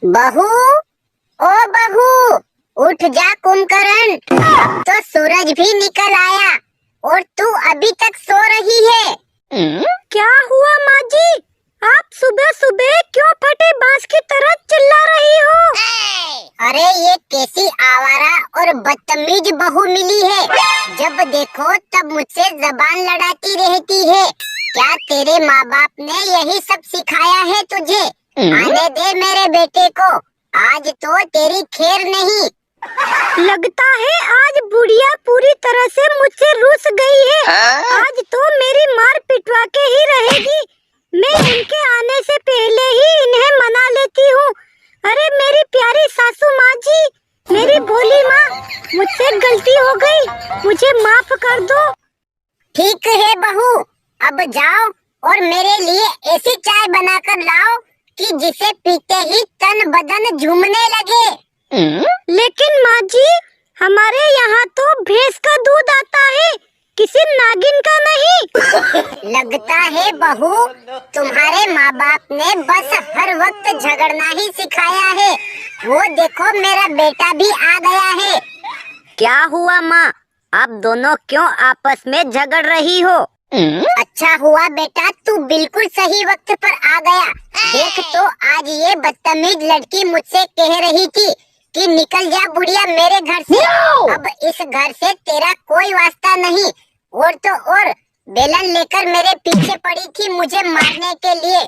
बहू, ओ बहू, उठ जा कुंभकर्ण। अब तो सूरज भी निकल आया और तू अभी तक सो रही है। क्या हुआ माँ जी? आप सुबह सुबह क्यों फटे बांस की तरह चिल्ला रही हो? अरे ये कैसी आवारा और बदतमीज बहू मिली है, जब देखो तब मुझसे जबान लड़ाती रहती है। क्या तेरे माँ बाप ने यही सब सिखाया है तुझे? आने दे मेरे बेटे को, आज तो तेरी खैर नहीं। लगता है आज बुढ़िया पूरी तरह से मुझसे रूठ गई है। आज तो मेरी मार पिटवा के ही रहेगी। मैं इनके आने से पहले ही इन्हें मना लेती हूँ। अरे मेरी प्यारी सासू माँ जी, मेरी भोली माँ, मुझसे गलती हो गई, मुझे माफ कर दो। ठीक है बहू, अब जाओ और मेरे लिए ऐसी चाय बनाकर लाओ कि जिसे पीते ही तन बदन झूमने लगे। लेकिन माँ जी, हमारे यहाँ तो भैंस का दूध आता है, किसी नागिन का नहीं। लगता है बहू, तुम्हारे माँ बाप ने बस हर वक्त झगड़ना ही सिखाया है। वो देखो मेरा बेटा भी आ गया है। क्या हुआ माँ, आप दोनों क्यों आपस में झगड़ रही हो? अच्छा हुआ बेटा, तू बिल्कुल सही वक्त पर आ गया। देख तो आज ये बदतमीज लड़की मुझसे कह रही थी कि निकल जा बुढ़िया मेरे घर से। अब इस घर से तेरा कोई वास्ता नहीं। और तो और बेलन लेकर मेरे पीछे पड़ी थी मुझे मारने के लिए।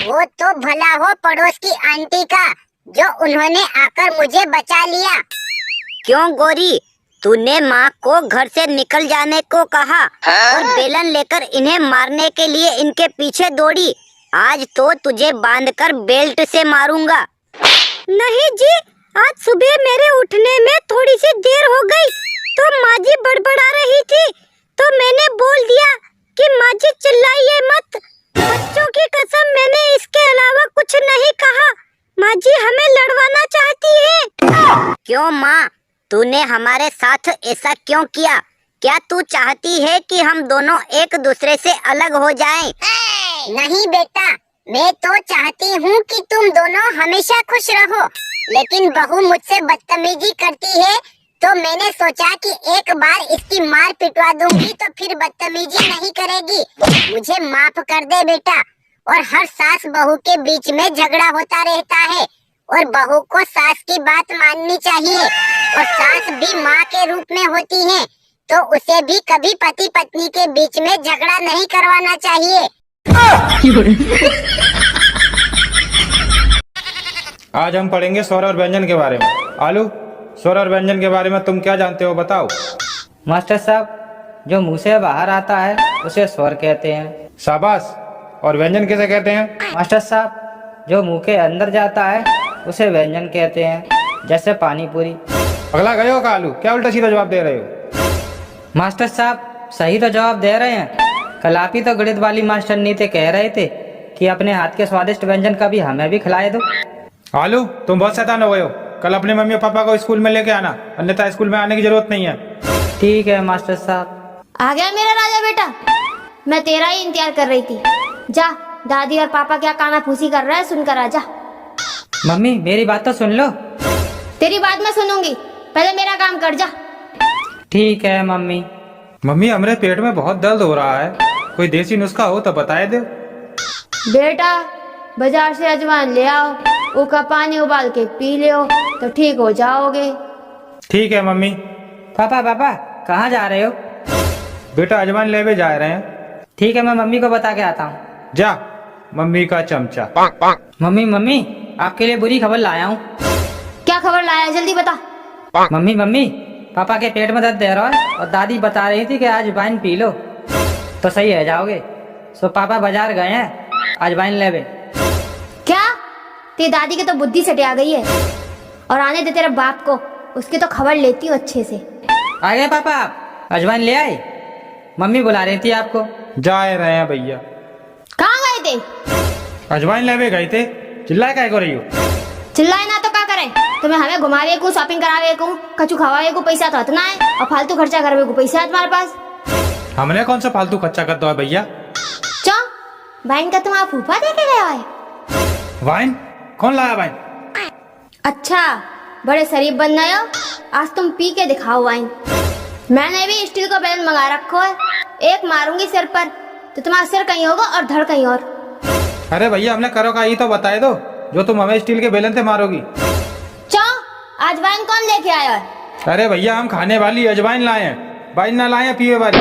वो तो भला हो पड़ोस की आंटी का, जो उन्होंने आकर मुझे बचा लिया। क्यों गोरी, तूने माँ को घर से निकल जाने को कहा और बेलन लेकर इन्हें मारने के लिए इनके पीछे दौड़ी। आज तो तुझे बांधकर बेल्ट से मारूंगा। नहीं जी, आज सुबह मेरे उठने में थोड़ी सी देर हो गई तो माँ जी बड़बड़ा रही थी, तो मैंने बोल दिया कि माँ जी चिल्लाइए मत। बच्चों की कसम, मैंने इसके अलावा कुछ नहीं कहा। माँ जी हमें लड़वाना चाहती है। क्यों माँ, तूने हमारे साथ ऐसा क्यों किया? क्या तू चाहती है कि हम दोनों एक दूसरे से अलग हो जाएं? नहीं बेटा, मैं तो चाहती हूँ कि तुम दोनों हमेशा खुश रहो। लेकिन बहू मुझसे बदतमीजी करती है, तो मैंने सोचा कि एक बार इसकी मार पिटवा दूंगी तो फिर बदतमीजी नहीं करेगी। मुझे माफ कर दे बेटा। और हर सास बहू के बीच में झगड़ा होता रहता है, और बहू को सास की बात माननी चाहिए। और सास भी माँ के रूप में होती है, तो उसे भी कभी पति पत्नी के बीच में झगड़ा नहीं करवाना चाहिए। आज हम पढ़ेंगे स्वर और व्यंजन के बारे में। आलू, स्वर और व्यंजन के बारे में तुम क्या जानते हो, बताओ। मास्टर साहब, जो मुंह से बाहर आता है उसे स्वर कहते हैं। शाबाश। और व्यंजन किसे कहते हैं? मास्टर साहब, जो मुंह के अंदर जाता है उसे व्यंजन कहते हैं, जैसे पानी पूरी। अगला गए हो का आलू, क्या उल्टा सीधा जवाब दे रहे हो? मास्टर साहब, सही तो जवाब दे रहे हैं। कल आप ही तो गणित वाली मास्टरनी थे, कह रहे थे कि अपने हाथ के स्वादिष्ट व्यंजन कभी हमें भी खिलाए दो। आलू, तुम बहुत शैतान हो गए हो। कल अपने मम्मी और पापा को स्कूल में लेके आना, अन्यथा स्कूल में आने की जरूरत नहीं है। ठीक है मास्टर साहब। आ गया मेरा राजा बेटा, मैं तेरा ही इंतजार कर रही थी। जा, दादी और पापा क्या काना फूसी कर रहा है सुनकर आजा। मम्मी, मेरी बात तो सुन लो। तेरी बात मैं सुनूंगी, पहले मेरा काम कर जा। ठीक है मम्मी। मम्मी, हमारे पेट में बहुत दर्द हो रहा है, कोई देसी नुस्खा हो तो बताए दो। बेटा, बाजार से अजवाइन ले आओ, उसका पानी उबाल के पी लो तो ठीक हो जाओगे। ठीक है मम्मी। पापा पापा, कहाँ जा रहे हो? बेटा, अजवाइन लेवे जा रहे हैं। ठीक है, मैं मम्मी को बता के आता हूँ। जा, मम्मी का चमचा। मम्मी मम्मी, आपके लिए बुरी खबर लाया हूँ। क्या खबर लाया, जल्दी बता। मम्मी मम्मी, पापा के पेट में दर्द दे रहा है और दादी बता रही थी कि आज अजवाइन पी लो तो सही है जाओगे। सो पापा बाजार गए हैं अजवाइन लेवे। क्या तेरी दादी की तो बुद्धि सटे आ गई है। और आने दे तेरे बाप को, उसकी तो खबर लेती हूँ अच्छे से। आ गए पापा, आप अजवाइन ले आए? मम्मी बुला रही थी आपको। जा रहे हैं भैया। कहाँ गए थे? अजवाइन लेवे गए थे। चिल्लाए क्या कर रही हो? चिल्लाए ना तो क्या करे? तुम्हें हमें घुमावे को, शॉपिंग करावे को, कछु खवावे को पैसा तो इतना है, और फालतू खर्चा करवे को पैसा है तुम्हारे पास। हमने कौन सा फालतू खर्चा कर दो है भैया? वाइन का तुम्हारा फूफा दे के गया है। वाइन? कौन लाया वाइन? अच्छा, बड़े शरीफ बन गए हो। आज तुम पी के दिखाओ वाइन। मैंने भी स्टील का बेलन मंगा रखो है, एक मारूंगी सिर पर तो तुम्हारा सिर कहीं होगा और धड़ कहीं और। अरे भैया हमने करो का ये तो बताए दो, जो तुम हमें स्टील के बेलन से मारोगी। आज वाइन कौन लेके आया है? अरे भैया हम खाने वाली अजवाइन लाए हैं, वाइन ना लाए हैं पीने वाली।